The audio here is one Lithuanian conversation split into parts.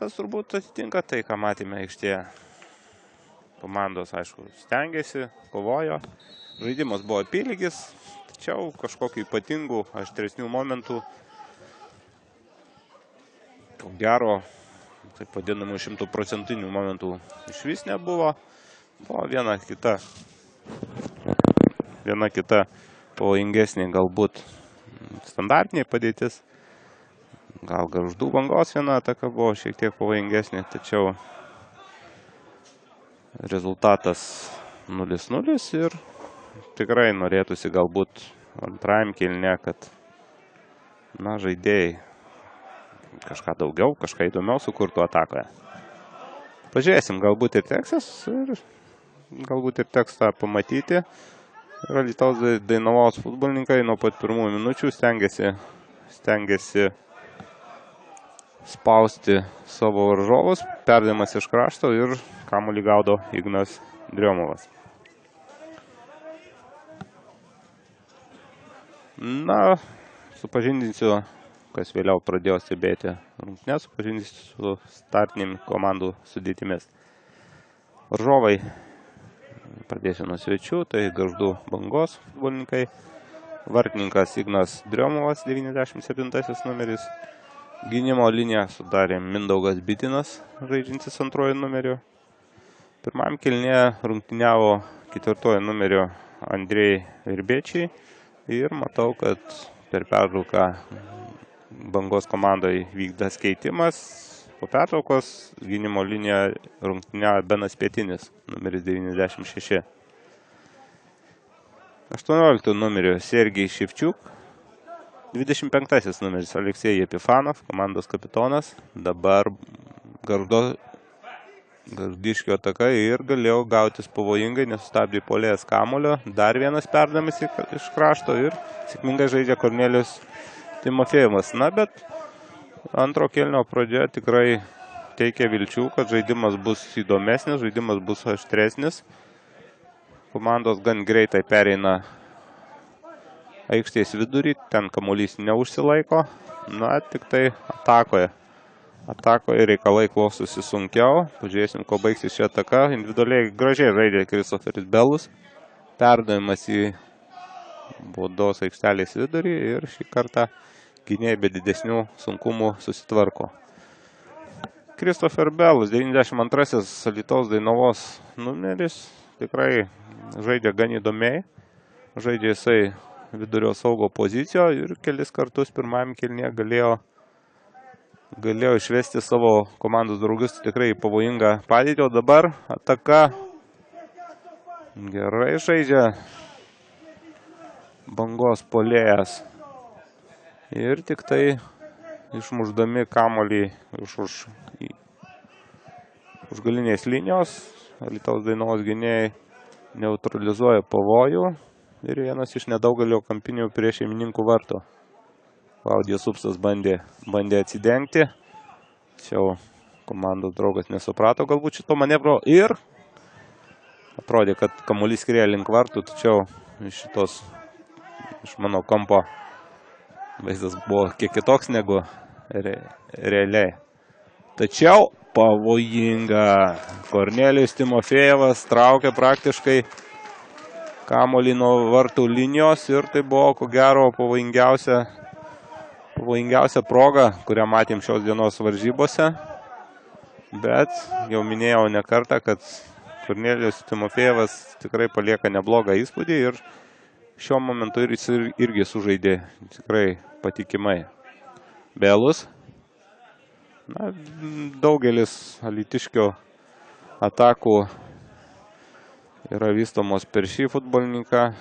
Tas turbūt atitinka tai, ką matėme aikštėje. Komandos, aišku, stengiasi, kovojo. Žaidimas buvo apylygis, tačiau kažkokių ypatingų, aštresnių momentų, ko gero, taip vadinamų 100% momentų iš vis nebuvo. Buvo viena kita pavojingesnė, galbūt standartinė padėtis. Gal Gargždų Bangos viena ataka buvo šiek tiek pavojingesnė, tačiau rezultatas 0-0 ir tikrai norėtųsi galbūt antrajam kėlinyje, kad žaidėjai kažką daugiau, kažką įdomiau sukurtų atakoje. Pažiūrėsim, galbūt ir teksis ir galbūt ir teks tą pamatyti. Ir Alytaus Dainavos futbolininkai nuo pat pirmųjų minučių stengiasi spausti savo varžovus, perdavimas iš krašto ir kamuolį gaudo Ignas Driomovas. Supažindinsiu, kas vėliau pradėjo stebėti rungtynes, supažindinsiu su startinėm komandų sudėtimis. Varžovai, pradėsiu nuo svečių, tai Gargždų Bangos futbolininkai. Vartininkas Ignas Driomovas, 97 numeris. Gynimo liniją sudarė Mindaugas Bitinas, žaidžiantis antrojo numeriu. Pirmam kėlinyje rungtyniavo 4 numerio Andrėjai Virbiečiai. Ir matau, kad per pertrauką Bangos komandoje vykdas keitimas. Po pertraukos gynimo liniją rungtyniavo Benas Pietinis, numeris 96. 18 numerio Sergej Ševčiuk. 25 numeris Aleksej Epifanov, komandos kapitonas. Dabar Gargždiškio ataka ir galėjo gautis pavojingai, nesustabdė puolėjas kamuolio. Dar vienas perdavimas iš krašto ir sėkmingai žaidžia Kornelijus Timofejevas. Bet antro kėlinio pradžioje tikrai teikia vilčių, kad žaidimas bus įdomesnis, žaidimas bus aštresnis. Komandos gan greitai pereina aikštės vidurį, ten kamuolys neužsilaiko, tik tai atakoje. Atakoje reikalai klostosi sunkiau. Pažiūrėsim, ko baigsis ši ataka. Individualiai gražiai žaidė Kristoferis Belus. Perdavimas į baudos aikštelės vidurį ir šį kartą gynėjai be didesnių sunkumų susitvarko. Kristofer Belus, 92 Alytaus Dainavos numeris, tikrai žaidė gan įdomiai. Žaidė jisai vidurio saugo pozicijo ir kelis kartus pirmajam kėlinyje galėjo išvesti savo komandos draugus tikrai pavojingą padėtį. O dabar ataka gerai žaidžia Bangos puolėjas. Ir tik tai išmušdami kamuolį už galinės linijos, Alytaus Dainavos gynėjai neutralizuoja pavojų. Ir vienas iš nedaugelio kampinių prie šeimininkų vartų. Klaudijos Upsas bandė atsidengti. Tačiau komandos draugas nesuprato galbūt šito manevro. Ir atrodė, kad kamuolys skrieja link vartų. Tačiau iš mano kampo vaizdas buvo kiek kitoks negu realiai. Tačiau pavojinga. Kornelijus Timofejevas traukia praktiškai kamuolį nuo vartų linijos ir tai buvo, ko gero, pavojingiausia proga, kurią matėm šios dienos varžybose. Bet jau minėjau ne kartą, kad Kornelijus Timofejevas tikrai palieka neblogą įspūdį ir šiuo momentu jis irgi sužaidė tikrai patikimai. Belus. Daugelis alytiškio atakų yra vystomos per šį futbolininką.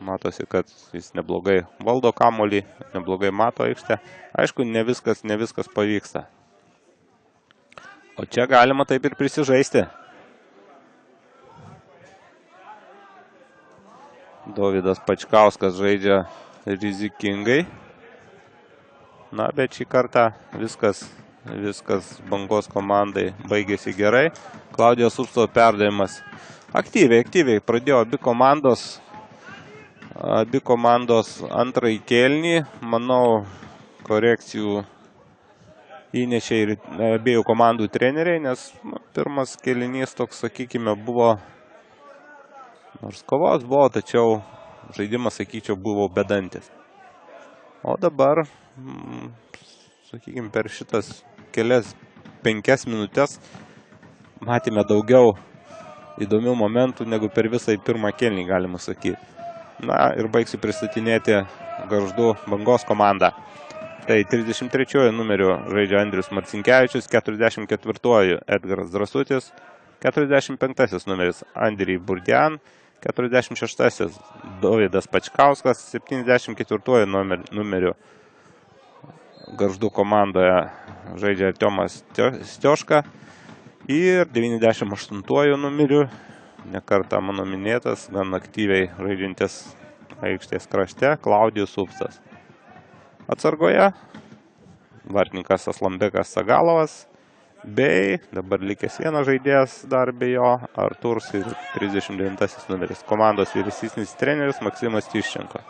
Matosi, kad jis neblogai valdo kamuolį, neblogai mato aikštę. Aišku, ne viskas pavyksta. O čia galima taip ir prisižaisti. Dovydas Pačkauskas žaidžia rizikingai. Bet šį kartą viskas Bangos komandai baigėsi gerai. Klaudijos Upso perdavimas. Aktyviai pradėjo abi komandos antrąjį kėlinį. Manau, korekcijų įnešė ir abiejų komandų treneriai, nes pirmas kėlinys toks, sakykime, buvo, nors kovos buvo, tačiau žaidimas, sakyčiau, buvo bedantis. O dabar, sakykime, per šitas kelias 5 minutės matėme daugiau įdomių momentų negu per visą pirmą kėlinį, galima sakyti. Na ir baigsiu pristatinėti Gargždų Bangos komandą. Tai 33 numeriu žaidžia Andrius Marcinkevičius, 44 Edgaras Drąsutis, 45 numeris Andriy Burdian, 46 Dovydas Pačkauskas, 74 numeriu Gargždų komandoje žaidžia Artiomas Stioška ir 98 numeriu, nekartą mano minėtas, gan aktyviai žaidžiantis aikštės krašte, Klaudijus Upstas. Atsargoje vartininkas Aslambekas Sagalovas, bei dabar likęs vienas žaidėjas dar be jo, Artūrs ir 39 numeris. Komandos vyresnis treneris Maksimas Tiščenko.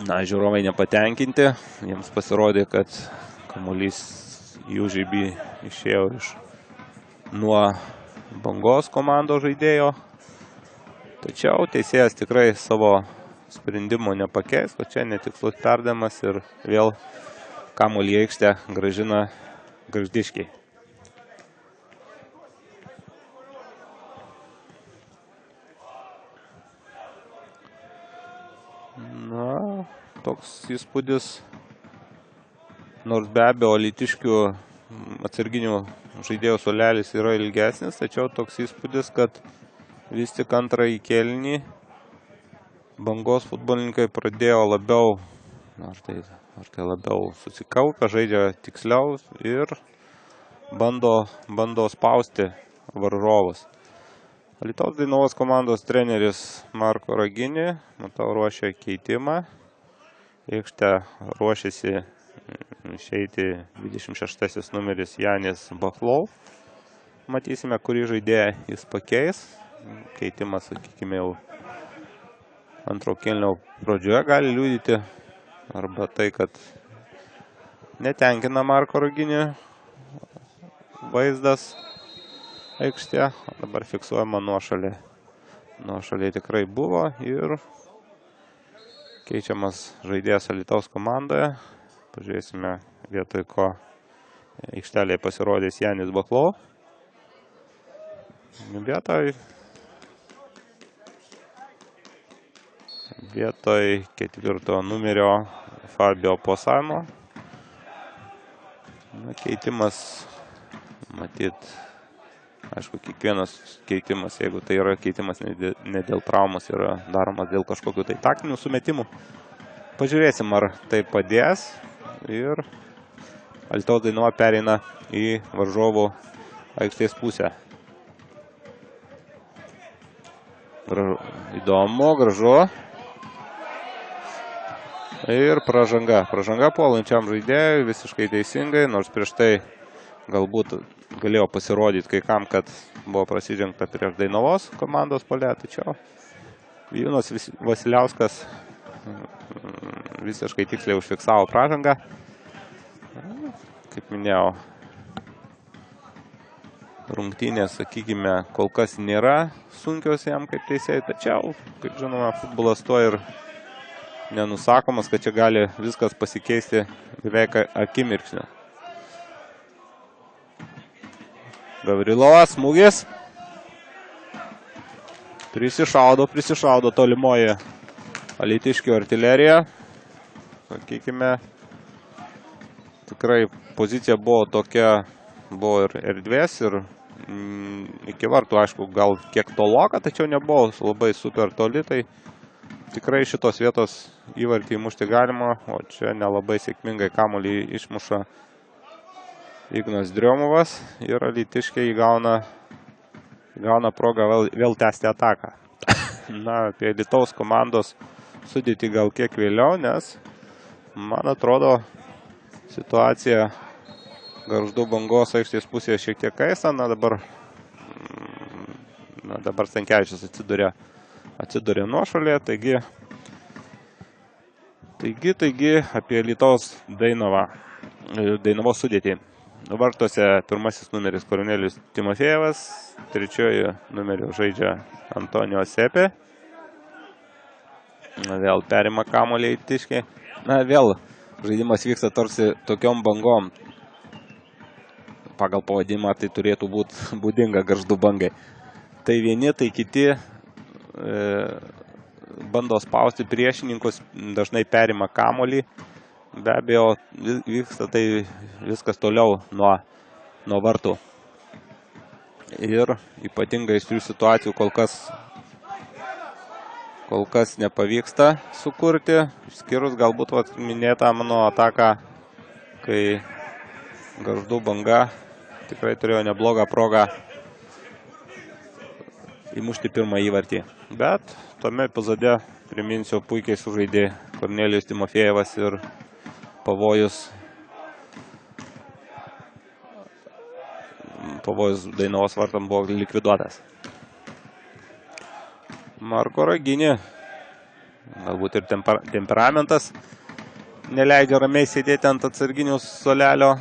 Na, žiūrovai nepatenkinti, jiems pasirodė, kad kamuolys į užeibį išėjo nuo Bangos komandos žaidėjo. Tačiau teisėjas tikrai savo sprendimo nepakeis, o čia netikslus perdavimas ir vėl kamuolį į aikštę grąžina gargždiškiai. Na, toks įspūdis, nors be abejo alytiškių atsarginių žaidėjų suolelis yra ilgesnis, tačiau toks įspūdis, kad vis tik antrąjį kėlinį Bangos futbolininkai pradėjo labiau, ar tai labiau susikaupę, žaidžia tiksliau ir bando spausti varžovus. Alytaus Dainavos komandos treneris Marko Raginį, matau, ruošia keitimą. Aikštę ruošiasi išeiti 26 numeris Janis Bachlov. Matysime, kurį žaidėją jis pakeis. Keitimas, sakykime, jau antro kėlinio pradžioje gali liudyti, arba tai, kad netenkina Marko Raginį vaizdas aikštė. Dabar fiksuojama nuošalė. Nuošalė tikrai buvo ir keičiamas žaidėjas Alytaus komandoje. Pažiūrėsime, vietoj ko aikštelėje pasirodys Janis Bachlov. Vietoj 4 numerio Fabio Posano. Keitimas, matyt, aišku, kiekvienas keitimas, jeigu tai yra keitimas ne dėl traumos, yra daromas dėl kažkokių tai taktinių sumetimų. Pažiūrėsim, ar tai padės. Ir Alytaus Dainava pereina į varžovų aikštės pusę. Įdomu, gražu. Ir pražanga. Pražanga puolančiam žaidėjui visiškai teisingai, nors prieš tai galbūt galėjo pasirodyti kai kam, kad buvo prasidžengta prieš Dainavos komandos puolėją, tačiau Vijūnas Vasiliauskas visiškai tiksliai užfiksavo pražangą. Kaip minėjau, rungtynės, sakykime, kol kas nėra sunkios jam kaip teisėjai, tačiau, kaip žinoma, futbolas to ir nenusakomas, kad čia gali viskas pasikeisti beveik akimirksniu. Gavrilovas, smūgis. Prisišaudo tolimoji alytiškių artilerija. Sakykime, tikrai pozicija buvo tokia, buvo ir erdvės, ir iki vartų, aišku, gal kiek toloka, tačiau nebuvo labai super toli, tai tikrai šitos vietos įvartį įmušti galima, o čia nelabai sėkmingai kamuolį išmuša Ignas Driomovas ir alytiškiai gauna progą vėl tęsti ataką. Na, apie Alytaus komandos sudėtį gal kiek vėliau, nes, man atrodo, situacija Gargždų Bangos aikštės pusėje šiek tiek kaista. Na, dabar Stankevičius atsidūrė nuošalėje, taigi Taigi, apie Alytaus Dainavos sudėtį. Vartuose pirmasis numeris Kornelijus Timofejevas, trečioji numeriu žaidžia Antonijo Sepė. Vėl perima kamuolį Aitiškiai. Na, vėl žaidimas vyksta tarsi tokiom bangom. Pagal pavadimą tai turėtų būti būdinga Gargždų bangai. Tai vieni, tai kiti bando spausti priešininkus, dažnai perima kamuolį. Be abejo, vyksta tai viskas toliau nuo vartų. Ir ypatingai iš šių situacijų kol kas nepavyksta sukurti, išskyrus galbūt minėtą mano ataką, kai Gargždų banga tikrai turėjo neblogą progą įmušti pirmą įvartį. Bet tome epizode, priminsiu, puikiai sužaidė Kornelijus Timofejevas ir pavojus Dainavos vartam buvo likviduotas. Marko Raginį, galbūt ir temperamentas neleidžia ramiai sėdėti ant atsarginių suolelio.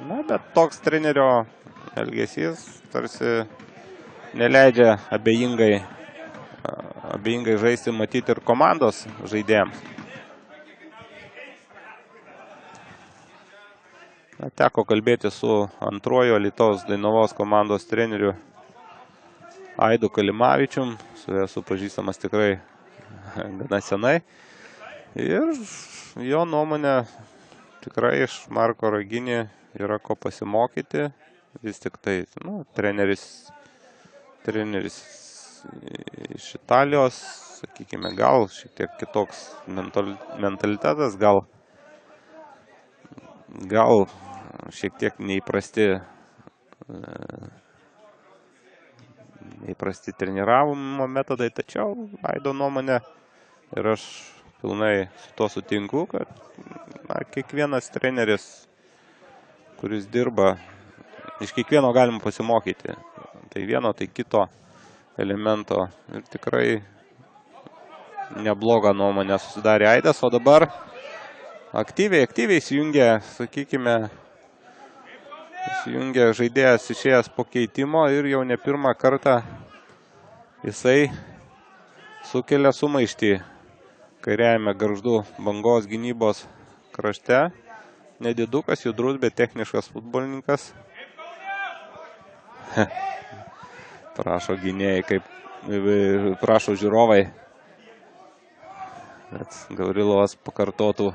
Na, bet toks trenerio elgesys tarsi neleidžia abejingai žaisti, matyti ir komandos žaidėjams. Na, teko kalbėti su antrojo Alytaus Dainavos komandos treneriu Aidu Kalimavičium, su juo esu pažįstamas tikrai gana senai. Ir jo nuomonė tikrai iš Marko Raginį yra ko pasimokyti. Vis tik tai, treneris iš Italijos, sakykime, gal šiek tiek kitoks mentalitetas, gal šiek tiek neįprasti treniravimo metodai, tačiau Aido nuomonė ir aš pilnai su to sutinku, kad kiekvienas treneris, kuris dirba, iš kiekvieno galima pasimokyti. Tai vieno, tai kito elemento. Ir tikrai neblogą nuomonę susidarė Aidas, o dabar aktyviai įsijungia, sakykime, žaidėjas išėjęs po keitimo ir jau ne pirmą kartą jisai sukelia sumaištį kairiajame Gargždų bangos gynybos krašte. Nedidukas, judrus, bet techniškas futbolininkas. Prašo gynėjai, prašo žiūrovai, kad Gavrilovas pakartotų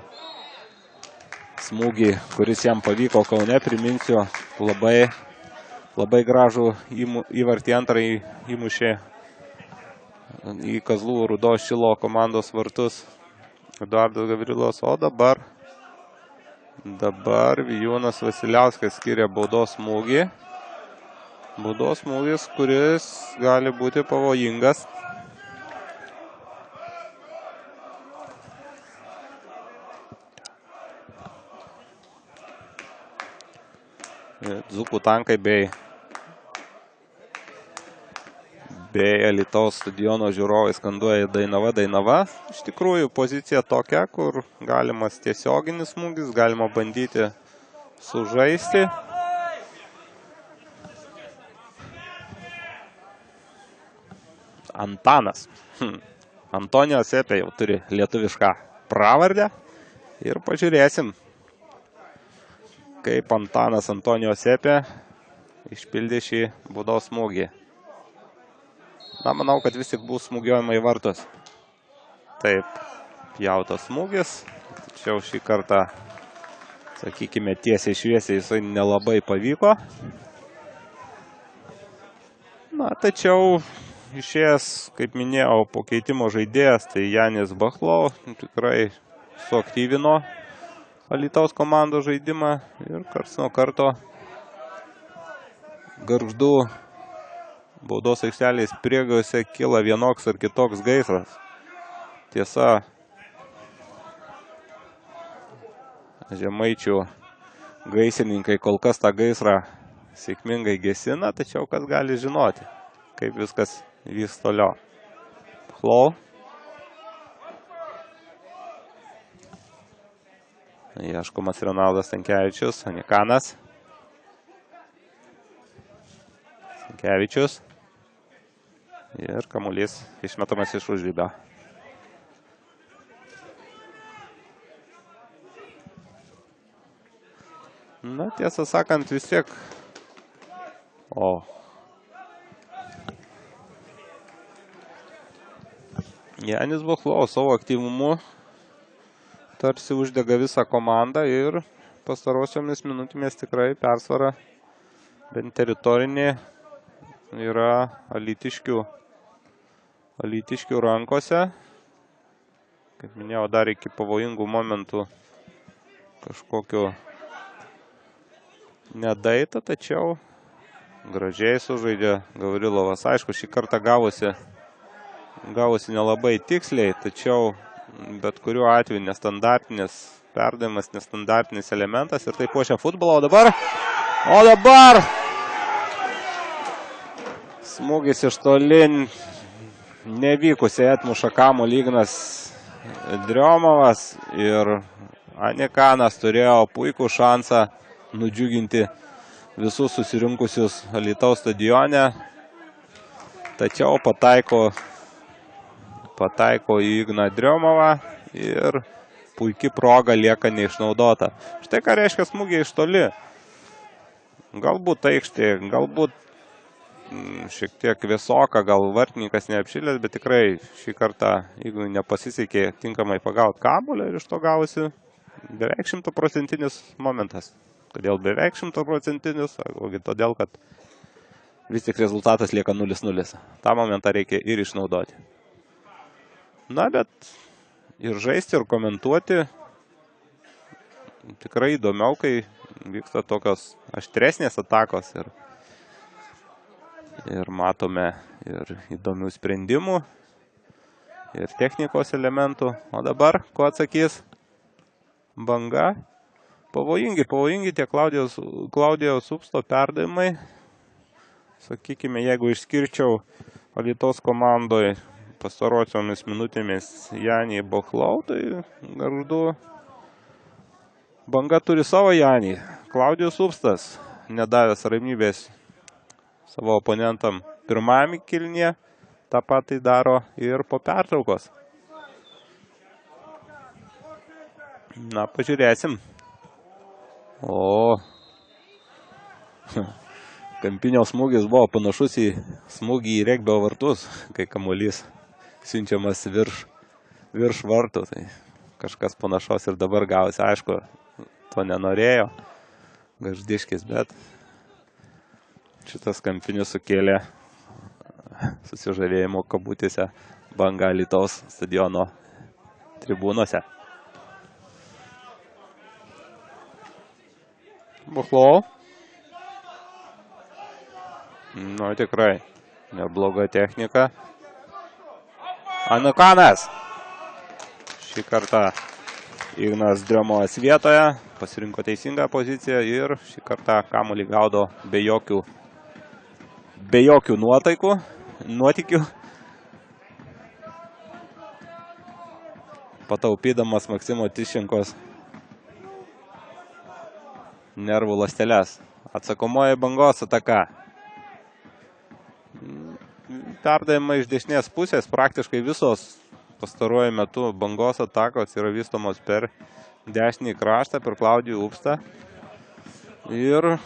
smūgį, kuris jam pavyko Kaune. Priminsiu, labai gražų įvartį antrąjį įmušė į Kazlų Rūdos Šilo komandos vartus Eduardas Gavrilovas. O dabar Vijūnas Vasiliauskas skiria baudos smūgį. Baudos smūgis, kuris gali būti pavojingas. Dzūkų tankai bei Alytaus stadiono žiūrovai skanduoja Dainava. Iš tikrųjų, pozicija tokia, kur galimas tiesioginis smūgis, galima bandyti sužaisti. Antanas. Antonijo Sepė jau turi lietuvišką pravardę. Ir pažiūrėsim, kaip Antanas Antonijo Sepė išpildė šį baudos smūgį. Na, manau, kad vis tik bus smūgiuojama į vartus. Taip, pjautas smūgis. Tačiau šį kartą, sakykime, tiesiai šviesiai jisai nelabai pavyko. Na, tačiau išėjęs, kaip minėjau, po keitimo žaidėjas, tai Janis Bachlo tikrai suaktyvino Alytaus komandos žaidimą ir karts nuo karto Gargždų baudos aikštelės priegose kyla vienoks ar kitoks gaisras. Tiesa, žemaičių gaisrininkai kol kas tą gaisrą sėkmingai gesina, tačiau kas gali žinoti, kaip viskas vyks toliau. Bachlo. Ieškomas Ronaldas Stankevičius, Anikanas. Stankevičius. Ir kamuolys išmetamas iš užribio. Na, tiesą sakant, vis tiek. Janis Buchlau savo aktyvumu tarsi uždega visą komandą ir pastarosiomis minutėmis tikrai persvara bent teritorinė yra alytiškių rankose. Kaip minėjau, dar iki pavojingų momentų kažkokiu nedaita, tačiau gražiai sužaidė Gavrilovas. Aišku, šį kartą gavosi nelabai tiksliai, tačiau bet kuriuo atveju nestandartinis perdavimas, nestandartinis elementas ir tai puošia futbolą. O dabar smūgis iš toli nevykusiai atmuša kamuolį Ignas Driomovas ir Anikanas turėjo puikų šansą nudžiuginti visus susirinkusius Alytaus stadione, tačiau pataiko į Igną Driomovą ir puikiai proga lieka neišnaudota. Štai ką reiškia smūgiai iš toli. Galbūt aikštė, galbūt šiek tiek vėsoka, gal vartininkas neapšilęs, bet tikrai šį kartą, jeigu nepasisekė tinkamai pagauti kamuolį ir iš to gavosi beveik 100% momentas. Kodėl beveik 100%? Ogi todėl, kad vis tik rezultatas lieka 0-0. Ta momentą reikia ir išnaudoti. Na, bet ir žaisti, ir komentuoti tikrai įdomiau, kai vyksta tokios aštresnės atakos ir matome ir įdomių sprendimų, ir technikos elementų. O dabar, ko atsakys Banga? Pavojingi tie Klaudijaus Upsto perdavimai. Sakykime, jeigu išskirčiau Alytaus komandoje pastarosiomis minutėmis Janį Buchlau, tai Gargždų Banga turi savo Janį. Klaudijus Upstas nedavęs ramybės savo oponentam pirmajame kėlinyje, tą patį daro ir po pertraukos. Na, pažiūrėsim. Kampinio smūgis buvo panašus į smūgį į regbio vartus, kai kamuolys siunčiamas virš vartų. Tai kažkas panašos ir dabar gavosi. Aišku, to nenorėjo Gargždiškis, bet šitas kampinis sukėlė susižavėjimo kabutėse Banga Alytaus stadiono tribūnose. Buchlau. Nu, tikrai nebloga technika. Anikanas. Šį kartą Ignas Driomovas vietoje. Pasirinko teisingą poziciją ir šį kartą kamuolį gaudo be jokių nuotykių. Pataupydamas Maksimo Tiščenkos nervų ląsteles. Atsakomoji Bangos ataka. Perdavimai iš dešinės pusės, praktiškai visos pastaruoju metu Bangos atakos yra vystomos per dešinį kraštą, per Klaudijų Upstą. Ir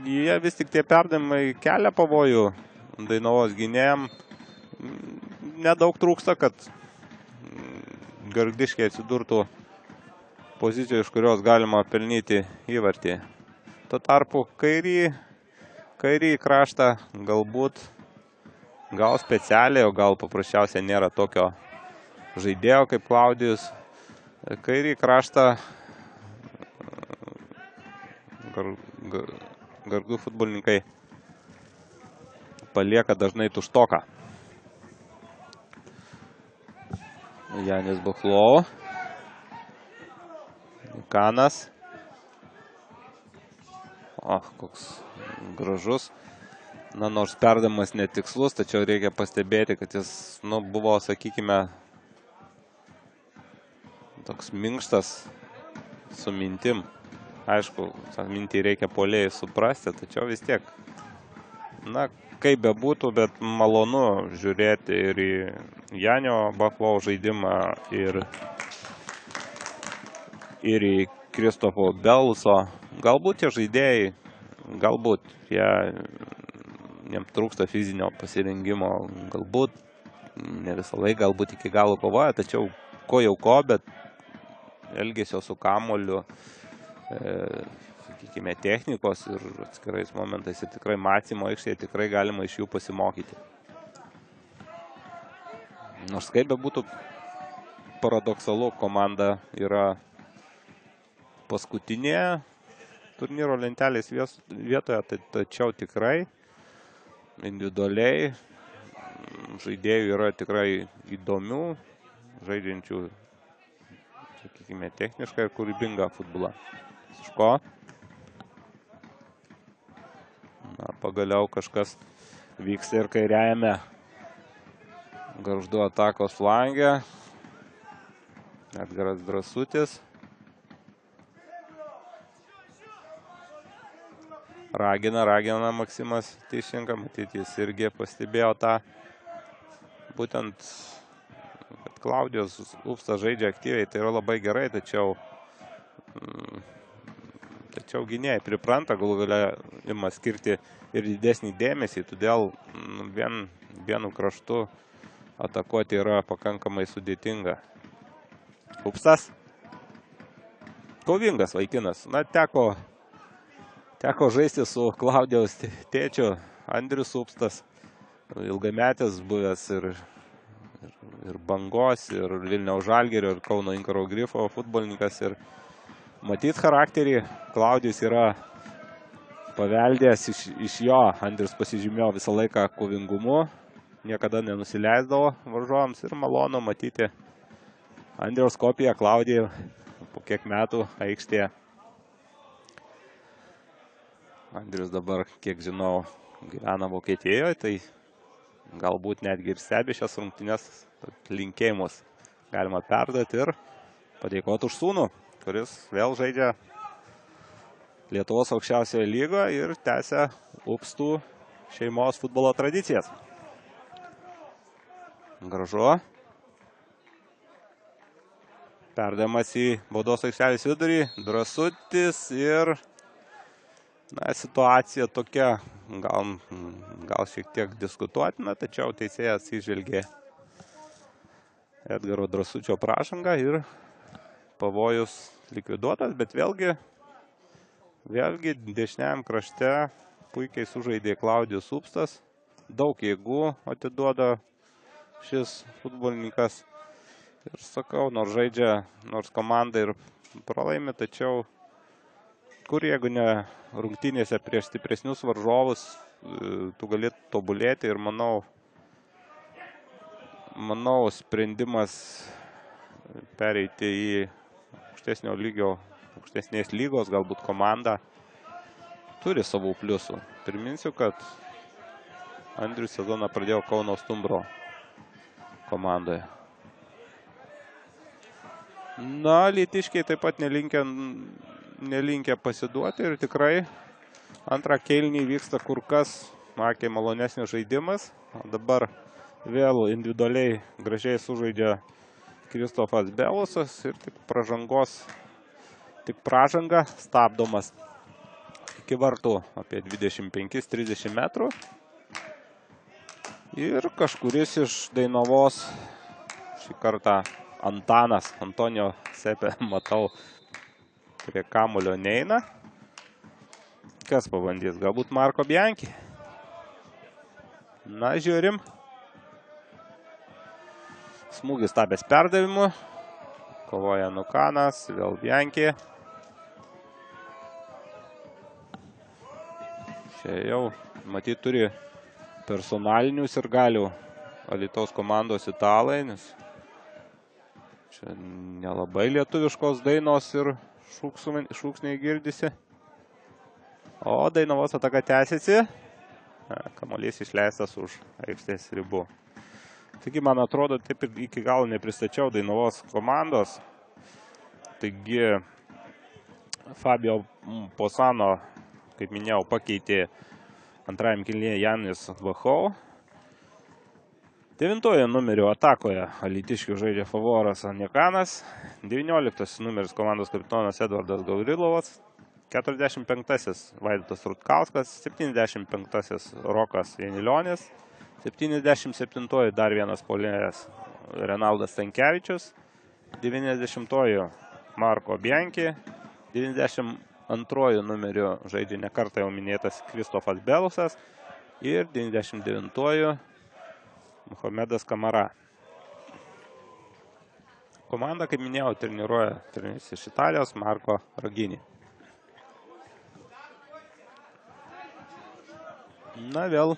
jie vis tik tie perdavimai kelia pavojų Dainavos gynėjam. Nedaug trūksta, kad Gargždiškiai atsidurtų pozicijoje, iš kurios galima pelnyti įvartį. Tuo tarpu kairį kraštą gal specialiai, o gal paprasčiausiai nėra tokio žaidėjo kaip Klaudijus. Kairį kraštą Gargždų futbolininkai palieka dažnai tuštoką. Janis Buchlau. Kanas. Koks gražus. Na, nors perdavimas netikslus, tačiau reikia pastebėti, kad jis, buvo, sakykime, toks minkštas su mintim. Aišku, mintį reikia puolėjai suprasti, tačiau vis tiek, na, kaip bebūtų, bet malonu žiūrėti ir į Janio Bakvau žaidimą, ir į Kristofo Belso. Galbūt tie žaidėjai, galbūt jiems trūksta fizinio pasirengimo, galbūt ne visą laiką, galbūt iki galo kovoja, tačiau ko jau ko, bet elgesio su kamuoliu, sakykime, technikos ir atskirais momentais ir tikrai matymo aikštėje tikrai galima iš jų pasimokyti. Nors kaip bebūtų paradoksalu, komanda yra paskutinėje turnyro lentelės vietoje, tačiau tikrai individualiai žaidėjų yra tikrai įdomių, žaidžiančių, sakykime, technišką ir kūrybingą futbolą. Suško. Na, pagaliau kažkas vyksta ir kairiajame Gargždų atakos flange. Edgaras Drąsutis. Ragina Maksimas Tyšenka, matyti jis irgi pastebėjo tą, būtent, kad Klaudijos Upstas žaidžia aktyviai, tai yra labai gerai, tačiau gynėjai pripranta, galų gale ima skirti ir didesnį dėmesį, todėl vienu kraštu atakuoti yra pakankamai sudėtinga. Upstas. Kovingas vaikinas. Na, teko žaisti su Klaudijaus tėčiu, Andrius Upstas, ilgametis buvęs ir Bangos, ir Vilniaus Žalgirio, ir Kauno Inkaro Grifo futbolininkas. Ir matyt charakterį Klaudijus yra paveldėjęs iš jo. Andrius pasižymėjo visą laiką kovingumu, niekada nenusileisdavo varžovams ir malonu matyti Andriaus kopiją Klaudijai po kiek metų aikštėje. Andrius dabar, kiek žinau, gyvena Vokietijoje, tai galbūt netgi ir stebi šias rungtynes, linkėjimus galima perduoti ir padėkoti už sūnų, kuris vėl žaidžia Lietuvos aukščiausioje lygoje ir tęsia Upstų šeimos futbolo tradicijas. Gražu. Perdavimas į baudos aikštelės vidurį, Drąsutis ir situacija tokia, gal šiek tiek diskutuotina, tačiau teisėjas įžvelgė Edgaro Drąsučio pražangą ir pavojus likviduotas, bet vėlgi dešiniajam krašte puikiai sužaidė Klaudijus Upstas, daug jėgų atiduoda šis futbolininkas ir sakau, nors komanda ir pralaimi, tačiau kur jeigu ne rungtynėse prieš stipresnius varžovus, tu gali tobulėti ir manau sprendimas pereiti į aukštesnės lygos, galbūt komanda turi savų pliusų. Priminsiu, kad Andrius sezoną pradėjo Kauno Stumbro komandoje. Na, alytiškiai taip pat nelinkę pasiduoti ir tikrai antrą kėlinį vyksta kur kas akiai malonesnis žaidimas. Dabar vėl individualiai gražiai sužaidžia Kristofas Belusas ir tik pražanga stabdomas iki vartų apie 25-30 metrų. Ir kažkuris iš Dainavos, šį kartą Antonijo Sepė, matau, prie kamulio neina. Kas pabandys? Galbūt Marko Bianchi? Na, žiūrim. Smūgis tapęs perdavimu. Kovoja Nukanas, vėl Bianchi. Čia jau, matyt, turi personalinių sirgalių Alytaus komandos italai, nes čia nelabai lietuviškos dainos ir šūksniai girdisi. O Dainavos ataka tęsiasi. Kamuolys išleistas už aikštės ribų. Taigi, man atrodo, taip ir iki galo nepristačiau Dainavos komandos. Taigi Fabio Posano, kaip minėjau, pakeitė antrajam kėlinyje Janis Vachau. 9 numerio atakoje alytiškių žaidžia Favoras Anjakanas. 19 numeris komandos kapitonas Edvardas Gavrilovas. 45-asis Vaidotas Rutkauskas. 75-asis Rokas Janilionis. 77-oji dar vienas puolėjas Renaldas Stankevičius. 90-oji Marko Bianchi. 92 numeriu žaidžia nekartą jau minėtas Kristofas Belusas. Ir 99-oji Muhamedas Kamara. Komanda, kaip minėjau, treniruoja treneris iš Italijos Marko Ragini. Na, vėl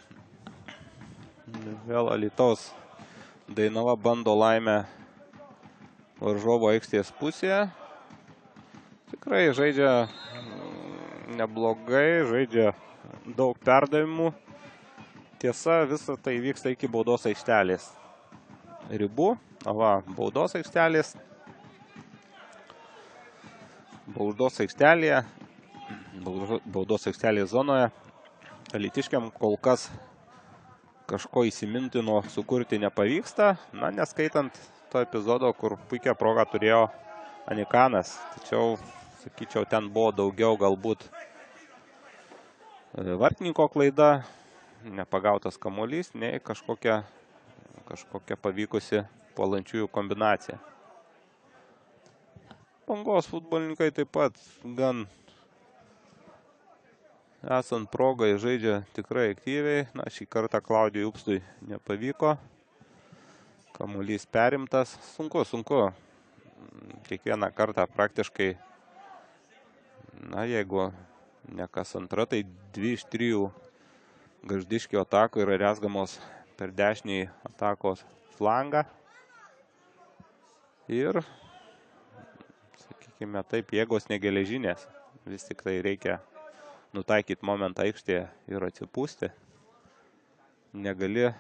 Alytaus Dainava bando laimę varžovo aikštės pusėje. Tikrai žaidžia neblogai, žaidžia daug perdavimų. Tiesa, visa tai vyksta iki baudos aikštelės ribų. Va, baudos aikštelės. Baudos aikštelės zonoje alytiškiam kol kas kažko įsimintino sukurti nepavyksta. Na, neskaitant to epizodo, kur puikia proga turėjo Anjakanas. Tačiau, sakyčiau, ten buvo daugiau galbūt vartininko klaida, nepagautas kamuolys, nei kažkokia pavykusi puolančiųjų kombinacija. Bangos futbolininkai taip pat gan esant progai žaidžia tikrai aktyviai. Na, šį kartą Klaudijui Upstui nepavyko. Kamuolys perimtas. Sunku. Kiekvieną kartą praktiškai, na, jeigu ne kas antra, tai 2 iš 3 Gargždiškio atakų yra rezgamos per dešinį atakos flangą. Ir, sakykime taip, jėgos negeležinės. Vis tik tai reikia nutaikyti momentą aikštėje ir atsipūsti. Negali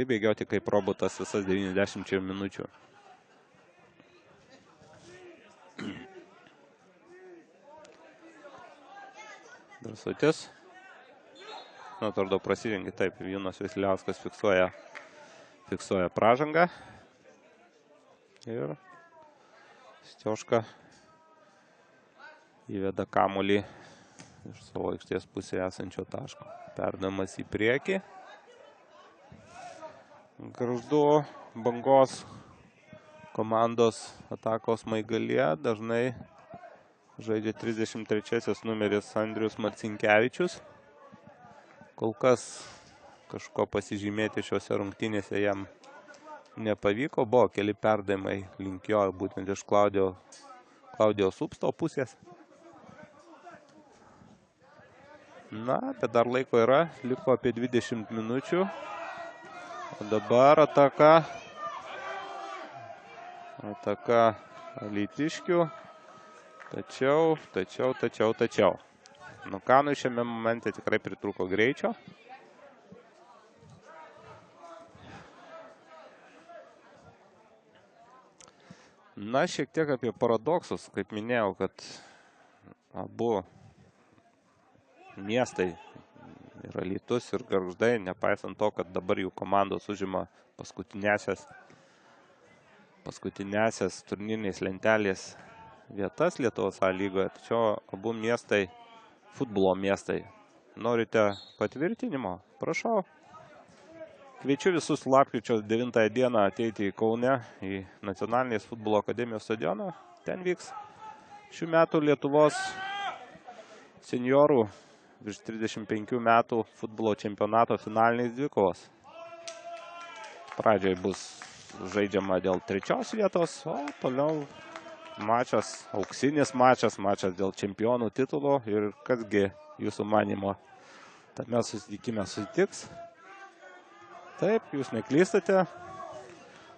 bėgioti kaip robotas visas 90 minučių. Drąsutis. Na, atrodo, prasižengia taip. Jonas Vesliauskas fiksuoja pražangą. Ir Stioška įveda kamuolį iš savo aikštės pusėje esančio taško. Perdamas į priekį. Gargždų Bangos komandos atakos smaigalyje dažnai žaidžia 33 numeris Andrius Marcinkevičius. Kol kas kažko pasižymėti šiuose rungtynėse jam nepavyko. Buvo keli perdavimai link jo, būtent iš Klaudijaus Upsto pusės. Na, bet dar laiko yra, liko apie 20 minučių. O dabar ataka alytiškių. Tačiau. Nukanui šiame momente tikrai pritrūko greičio. Na, šiek tiek apie paradoksus. Kaip minėjau, kad abu miestai ir Alytus ir Gargždai, nepaisant to, kad dabar jų komandos užima paskutinėsias turnyrinės lentelės vietas Lietuvos A lygoje, tačiau abu miestai futbolo miestai. Norite patvirtinimo? Prašau. Kviečiu visus lapkričio 9 dieną ateiti į Kaune į Nacionalinės futbolo akademijos stadioną. Ten vyks šių metų Lietuvos seniorų virš 35 metų futbolo čempionato finalinės dvikovos. Pradžiai bus žaidžiama dėl 3 vietos, o toliau mačas, auksinis mačas dėl čempionų titulo. Ir kasgi jūsų manimo tame susitikime susitiks? Taip, jūs neklystate.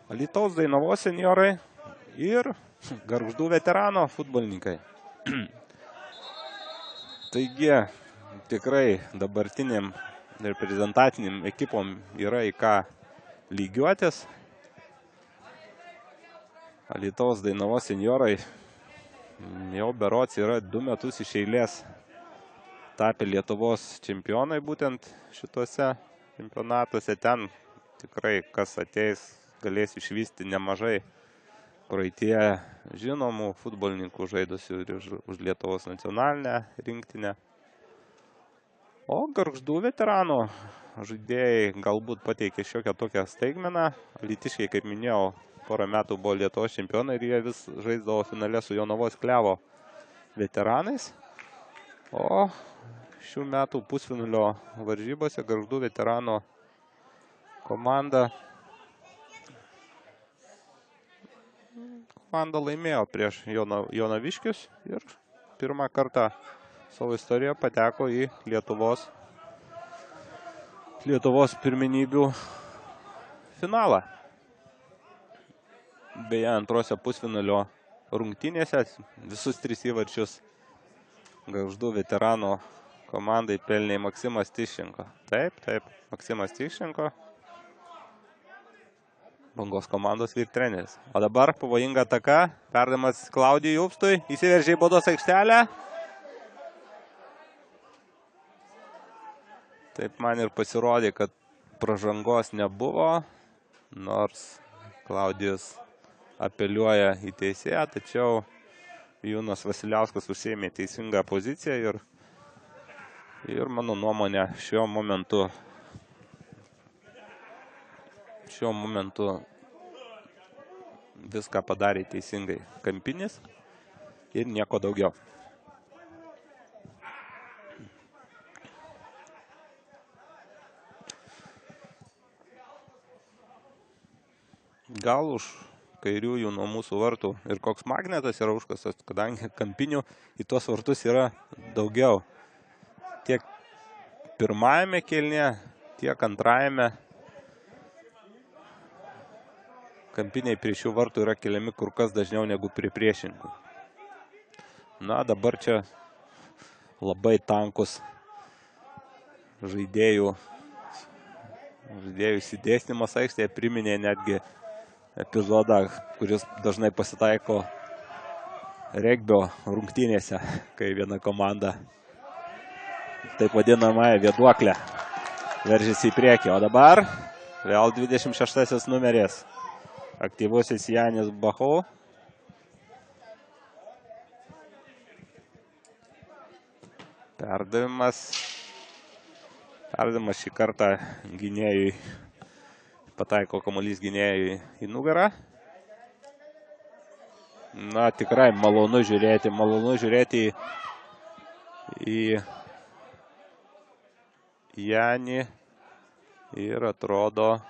Alytaus Dainavos senjorai ir Gargždų veterano futbolininkai. Taigi, tikrai dabartiniam reprezentaciniam ekipom yra į ką lygiuotis. Alytaus Dainavos senjorai jau berods yra 2 metus iš eilės tapę Lietuvos čempionai būtent šituose čempionatuose. Ten tikrai kas ateis galės išvysti nemažai praeitie žinomų futbolininkų žaidusių ir už Lietuvos nacionalinę rinktinę. O Gargždų veteranų žaidėjai galbūt pateikė šiokią tokią staigmeną. Alytiškiai, kaip minėjau, porą metų buvo Lietuvos čempionai ir jie vis žaisdavo finale su Jonavos Klevo veteranais. O šių metų pusfinalio varžybose Gargždų veterano komanda laimėjo prieš Jonaviškius ir pirmą kartą savo istorijoje pateko į Lietuvos pirmenybių finalą. Beje, antrose pusfinalio rungtynėse visus 3 įvarčius Gargždų veterano komandai pelnė Maksimas Tiščenko. Taip, Maksimas Tiščenko, Bangos komandos vyrtreneris. O dabar pavojinga ataka, perdavimas Klaudijui Upstui, įsiveržė į baudos aikštelę. Taip man ir pasirodė, kad pražangos nebuvo, nors Klaudijus apeliuoja į teisėją, tačiau Jonas Vasiliauskas užsiėmė teisingą poziciją ir mano nuomonė šiuo momentu viską padarė teisingai Kampinis ir nieko daugiau. Gal už kairiųjų nuo mūsų vartų ir koks magnetas yra užkastas, kadangi kampinių į tuos vartus yra daugiau. Tiek pirmajame kėlinyje, tiek antrajame kampiniai prie šių vartų yra keliami kur kas dažniau negu prie priešininkų. Na, dabar čia labai tankus žaidėjų įsidėstymas aikštėje priminė netgi epizodą, kuris dažnai pasitaiko regbio rungtynėse, kai viena komanda, taip vadinamąją vėduoklę, veržiasi į priekį. O dabar vėl 26 numeris, aktyvusis Janis Bachau. Perdavimas šį kartą gynėjui. Pataiko kamuolys gynėjui į nugarą. Na, tikrai malonu žiūrėti į Janį ir atrodo,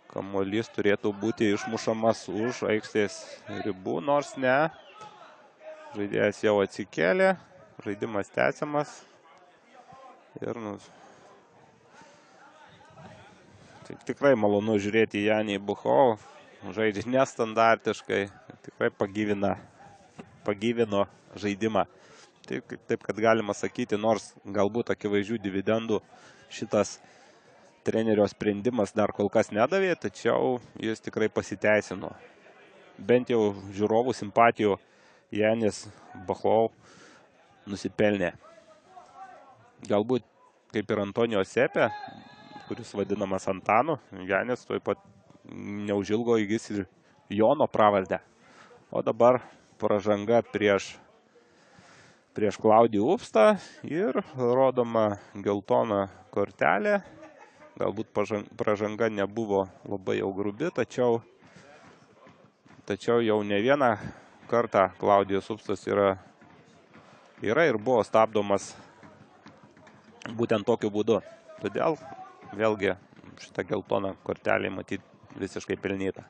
kamuolys turėtų būti išmušamas už aikštės ribų, nors ne. Žaidėjas jau atsikėlė, žaidimas tęsiamas ir tikrai malonu žiūrėti Janį Bachau, žaidžia nestandartiškai, tikrai pagyvino žaidimą. Taip, kad galima sakyti, nors galbūt akivaizdžių dividendų šitas trenerio sprendimas dar kol kas nedavė, tačiau jis tikrai pasiteisino. Bent jau žiūrovų simpatijų Janis Bachau nusipelnė. Galbūt kaip ir Antonijo Sepė, kuris vadinamas Antanu, Janis tuoj pat neužilgo įgis ir Jono pravardę. O dabar pražanga prieš Klaudijų Upstą ir rodoma geltona kortelė. Galbūt pražanga nebuvo labai jau grubi, tačiau jau ne vieną kartą Klaudijus Upstas yra ir buvo stabdomas būtent tokiu būdu. Todėl vėlgi šitą geltoną kortelį matyti visiškai pelnyta.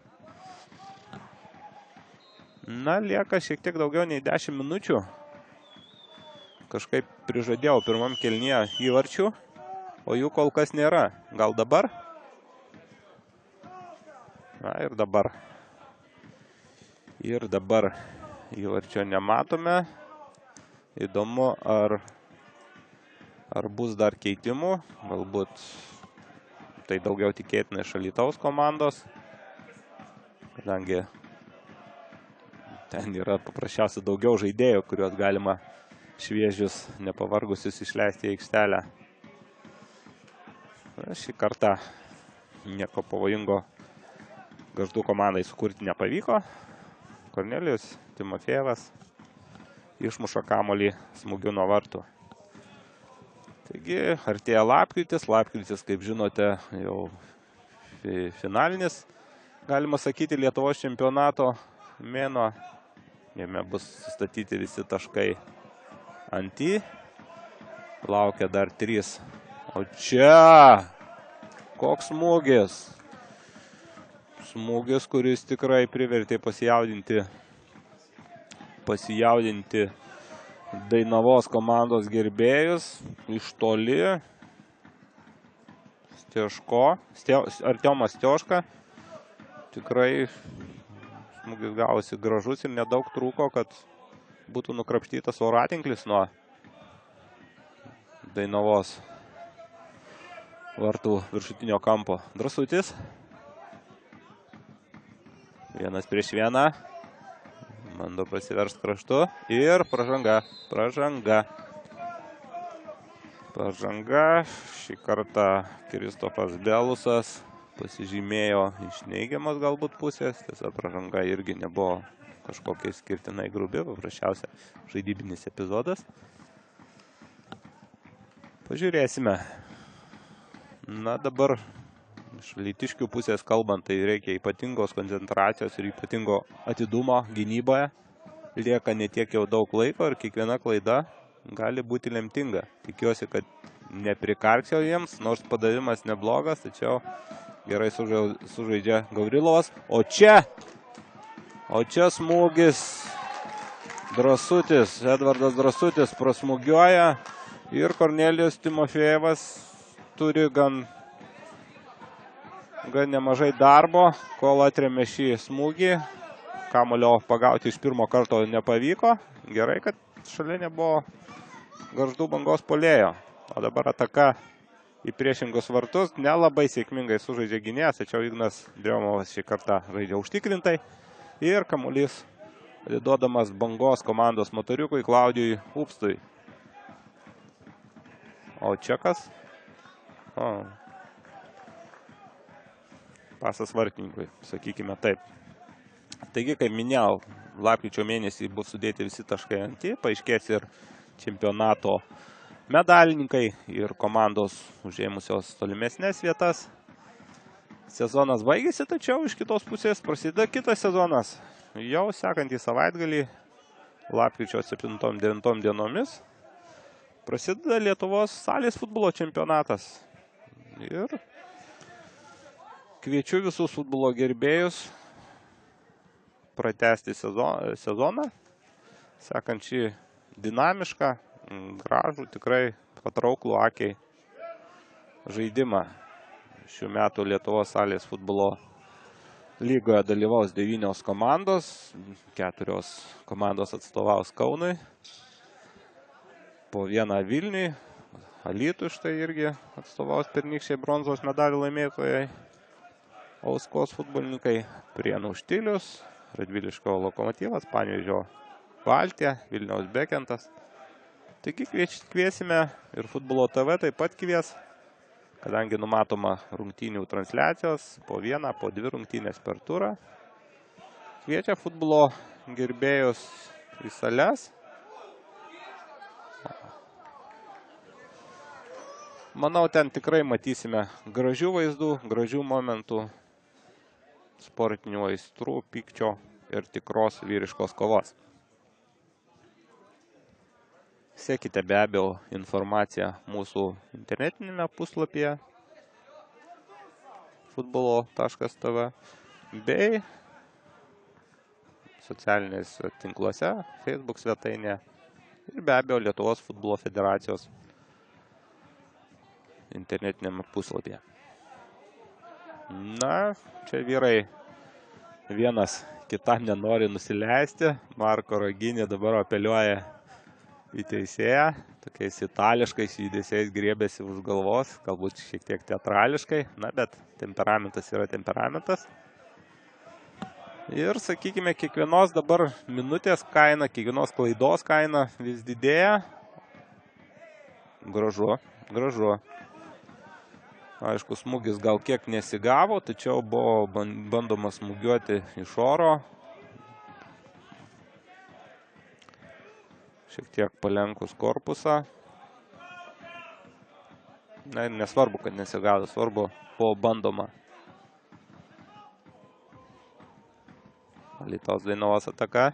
Na, lieka šiek tiek daugiau nei 10 minučių. Kažkaip prižadėjau pirmam kėlinyje įvarčių, o jų kol kas nėra. Gal dabar? Na ir dabar. Įvarčio nematome. Įdomu, ar bus dar keitimų. Galbūt tai daugiau tikėtina iš Alytaus komandos, kadangi Ten yra paprasčiausiai daugiau žaidėjų, kuriuos galima šviežius, nepavargusius išleisti į aikštelę. Šį kartą nieko pavojingo Gargždų komandai sukurti nepavyko. Kornelijus Timofejevas išmuša kamuolį smūgiu nuo vartų. Taigi, artėja lapkritis. Lapkritis, kaip žinote, jau finalinis, galima sakyti, Lietuvos čempionato mėnuo. Jame bus sustatyti visi taškai ant į. Laukia dar 3. O čia koks smūgis. Smūgis, kuris tikrai privertė pasijaudinti Dainavos komandos gerbėjus. Iš toli Artiomas Stioška. Tikrai smūgis gavosi gražus ir nedaug trūko, kad būtų nukrapštytas voratinklis nuo Dainavos vartų viršutinio kampo. Drąsutis. 1 prieš 1. Bando prasiversti kraštu. Ir pražanga. Šį kartą Kristofas Belusas pasižymėjo iš neigiamos galbūt pusės. Tiesa, pražanga irgi nebuvo kažkokia skirtinai grubi, paprasčiausia žaidybinis epizodas. Pažiūrėsime. Na, dabar iš alytiškių pusės kalbant, tai reikia ypatingos koncentracijos ir ypatingo atidumo gynyboje. Lieka netiek jau daug laiko ir kiekviena klaida gali būti lemtinga. Tikiuosi, kad neprikarksiau jiems, nors padavimas neblogas, tačiau gerai sužaidžia Gavrilovas. O čia smūgis. Drąsutis, Edvardas Drąsutis prasmūgiuoja ir Kornelijus Timofejevas turi gan nemažai darbo, kol atrėmė šį smūgį. Kamuolio pagauti iš pirmo karto nepavyko. Gerai, kad šalia nebuvo Gargždų Bangos puolėjo. O dabar ataka į priešingus vartus. Nelabai sėkmingai sužaidžia gynėjas, tačiau Ignas Driomovas šį kartą žaidžia užtikrintai. Ir kamuolys atiduodamas Bangos komandos motoriukui Klaudijui Upstui. O čia kas? Pasas vartininkui, sakykime taip. Taigi, kaip minėjau, lapkričio mėnesį bus sudėti visi taškai ant į, paaiškės ir čempionato medalininkai ir komandos užėmusios tolimesnės vietas. Sezonas baigėsi, tačiau iš kitos pusės prasideda kitas sezonas. Jau sekantį savaitgalį, lapkričio 7-9 dienomis, prasideda Lietuvos salės futbolo čempionatas. Ir kviečiu visus futbolo gerbėjus pratęsti sezoną, sekant šį dinamišką, gražų, tikrai patrauklų akiai žaidimą. Šių metų Lietuvos salės futbolo lygoje dalyvaus 9 komandos, 4 komandos atstovaus Kaunui, po 1 Vilniui, Alytui štai irgi atstovaus pernykščiai bronzos medalių laimėtojai, Auskos futbolininkai, Prienų Štilius, Radviliškio Lokomotyvas, Panevėžio Baltija, Vilniaus Bekentas. Taigi kviesime ir Futbolo TV taip pat kvies, kadangi numatoma rungtynių transliacijos, po 1, po 2 rungtynės per turą. Kviečia futbolo gerbėjus į sales. Manau, ten tikrai matysime gražių vaizdų, gražių momentų, sportinių aistrų, pykčio ir tikros vyriškos kovos. Sekite be abejo informaciją mūsų internetinėme puslapyje futbolo.tv bei socialinės tinkluose, Facebook svetainė ir be abejo Lietuvos futbolo federacijos internetinėme puslapyje. Na, čia vyrai vienas kitam nenori nusileisti. Marko Raginė dabar apeliuoja į teisėją. Tokiais itališkais judesiais griebėsi už galvos, galbūt šiek tiek teatrališkai. Na, bet temperamentas yra temperamentas. Ir, sakykime, kiekvienos dabar minutės kaina, kiekvienos klaidos kaina vis didėja. Gražu, gražu. Aišku, smūgis gal kiek nesigavo, tačiau buvo bandoma smūgiuoti iš oro. Šiek tiek palenkus korpusą. Na, nesvarbu, kad nesigavo, svarbu buvo bandoma. Alytaus Dainavos ataka.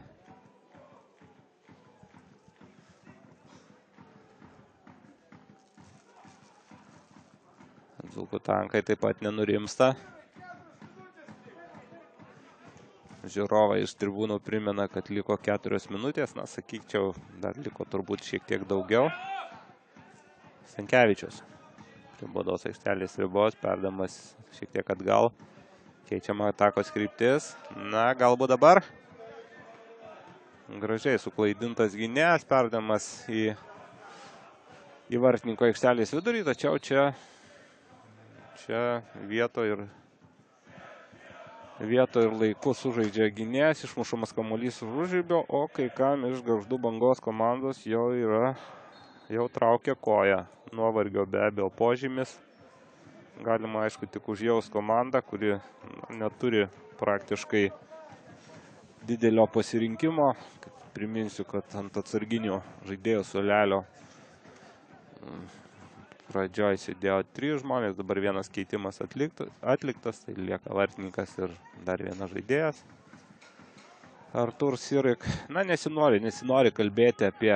Dzūkų tankai taip pat nenurimsta. Žiūrovai iš tribūnų primena, kad liko 4 minutės. Na, sakyčiau, dar liko turbūt šiek tiek daugiau. Stankevičius. Prie baudos aikštelės ribos, perdamas šiek tiek atgal. Keičiama atakos kryptis. Na, galbūt dabar. Gražiai suklaidintas gynėjas, perdamas į vartininko aikštelės vidurį, tačiau čia vieto ir laiku sužaidžia gynėjas, išmušamas kamuolys už užribio, o kai kam iš Gargždų Bangos komandos jau traukia koją. Nuovargio be abejo požymis. Galima, aišku, tik užjaus komandą, kuri neturi praktiškai didelio pasirinkimo. Priminsiu, kad ant atsarginių žaidėjų suolelio pradžioj sėdėjo 3 žmonės, dabar vienas keitimas atliktas, tai lieka vartininkas ir dar vienas žaidėjas. Artur Sirik. Na, nesinori kalbėti apie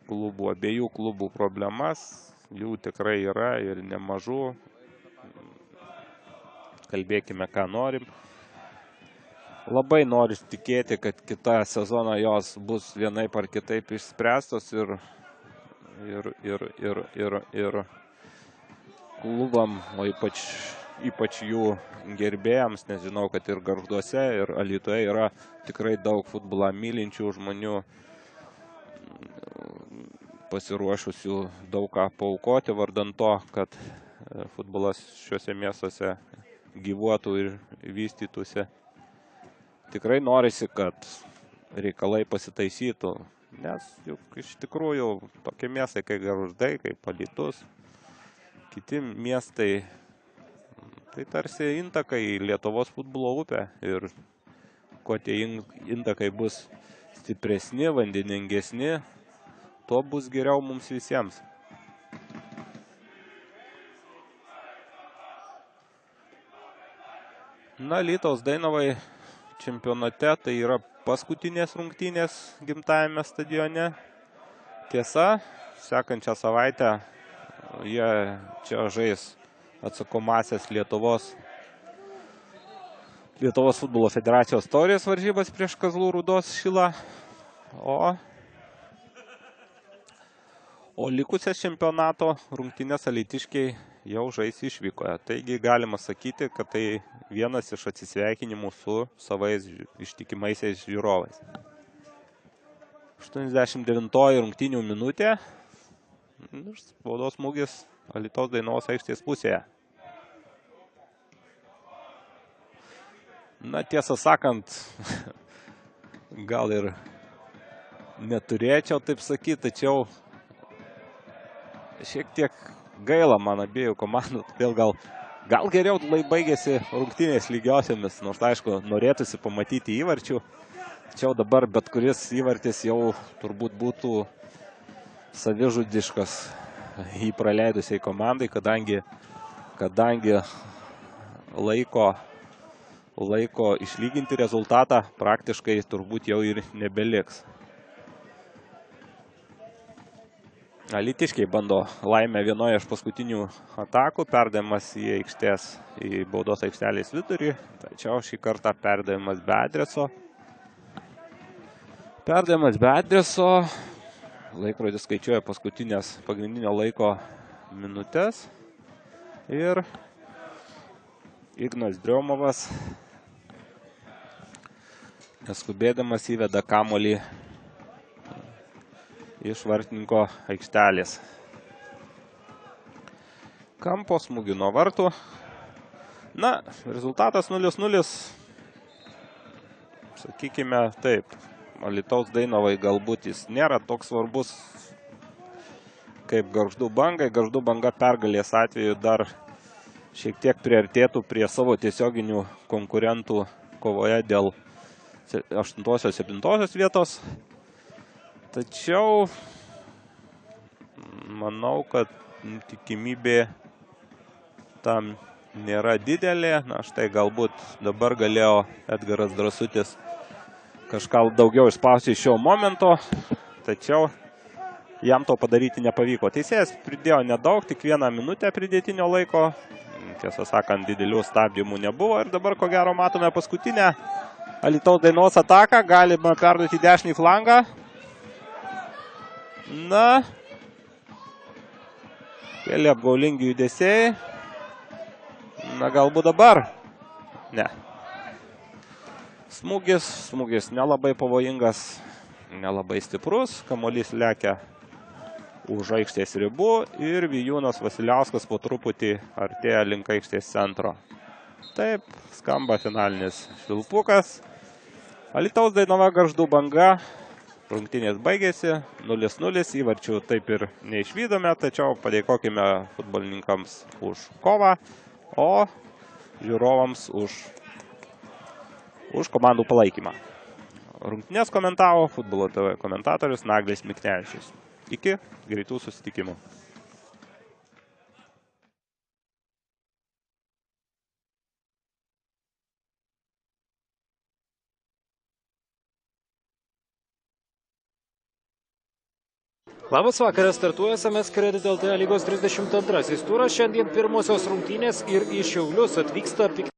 abiejų klubų problemas. Jų tikrai yra ir nemažų. Kalbėkime, ką norim. Labai noriu tikėti, kad kitą sezoną jos bus vienaip ar kitaip išspręstos ir klubam, o ypač jų gerbėjams, nes žinau, kad ir Gargžduose, ir Alytuje yra tikrai daug futbolą mylinčių žmonių, pasiruošusių daug ką paaukoti vardan to, kad futbolas šiuose miestuose gyvuotų ir vystytųsi. Tikrai norisi, kad reikalai pasitaisytų, nes juk iš tikrųjų tokie miestai kaip Gargždai, kaip Alytus, kiti miestai, tai tarsi intakai į Lietuvos futbolo upę ir kuo tie intakai bus stipresni, vandeningesni, tuo bus geriau mums visiems. Na, Alytaus Dainavai čempionate tai yra paskutinės rungtynės gimtajame stadione. Tiesa, sekančią savaitę jie čia žais atsakomąsias Lietuvos futbolo federacijos taurės varžybas prieš Kazlų Rūdos Šilą, o likusias čempionato rungtynės alytiškiai jau žais išvykoje. Taigi galima sakyti, kad tai vienas iš atsisveikinimų su savais ištikimaisiais žiūrovais. 89 rungtynių minutė. Baudos smūgis Alytaus Dainavos aikštės pusėje. Na, tiesą sakant, gal ir neturėčiau taip sakyti, tačiau šiek tiek gaila man abiejų komandų, todėl gal geriau baigėsi rungtynės lygiosiamis, nors aišku, norėtųsi pamatyti įvarčių, tačiau dabar bet kuris įvartis jau turbūt būtų savižudiškas jį praleidusiai komandai, kadangi laiko išlyginti rezultatą praktiškai turbūt jau ir nebeliks. Alytiškiai bando laimę vienoje iš paskutinių atakų, perdavimas į baudos aikštelės vidurį, tačiau šį kartą perdavimas be adreso. Laikrodis skaičiuoja paskutinės pagrindinio laiko minutės ir Ignas Driomovas neskubėdamas įveda kamuolį iš vartininko aikštelės. Kampo smūgių nuo vartų. Na, rezultatas 0-0. Sakykime taip, Alytaus Dainavai galbūt jis nėra toks svarbus kaip Gargždų Bangai. Gargždų Banga pergalės atveju dar šiek tiek priartėtų prie savo tiesioginių konkurentų kovoje dėl 8-7 vietos. Tačiau manau, kad tikimybė tam nėra didelė. Na štai galbūt dabar galėjo Edgaras Drąsutis kažką daugiau išspausti iš šio momento, tačiau jam to padaryti nepavyko. Teisėjas pridėjo nedaug, tik 1 minutę pridėtinio laiko. Tiesą sakant, didelių stabdymų nebuvo. Ir dabar, ko gero, matome paskutinę Alytaus Dainavos ataką. Galima perduoti dešinį flangą. Na, keli apgaulingi judesiai. Na, galbūt dabar. Ne. Smūgis nelabai pavojingas, nelabai stiprus. Kamuolys lekia už aikštės ribų ir Vijūnas Vasiliauskas po truputį artėja link aikštės centro. Taip, skamba finalinis švilpukas. Alytaus Dainava Gargždų Banga. Rungtynės baigėsi 0-0, įvarčių taip ir neišvydome, tačiau padėkokime futbolininkams už kovą, o žiūrovams už komandų palaikymą. Rungtynės komentavo Futbolo TV komentatorius Naglis Miknevičius. Iki greitų susitikimų. Labas vakaras, startuoja SMS Credit LT lygos 32 turas. Šiandien pirmosios rungtynės ir į Šiaulius atvyksta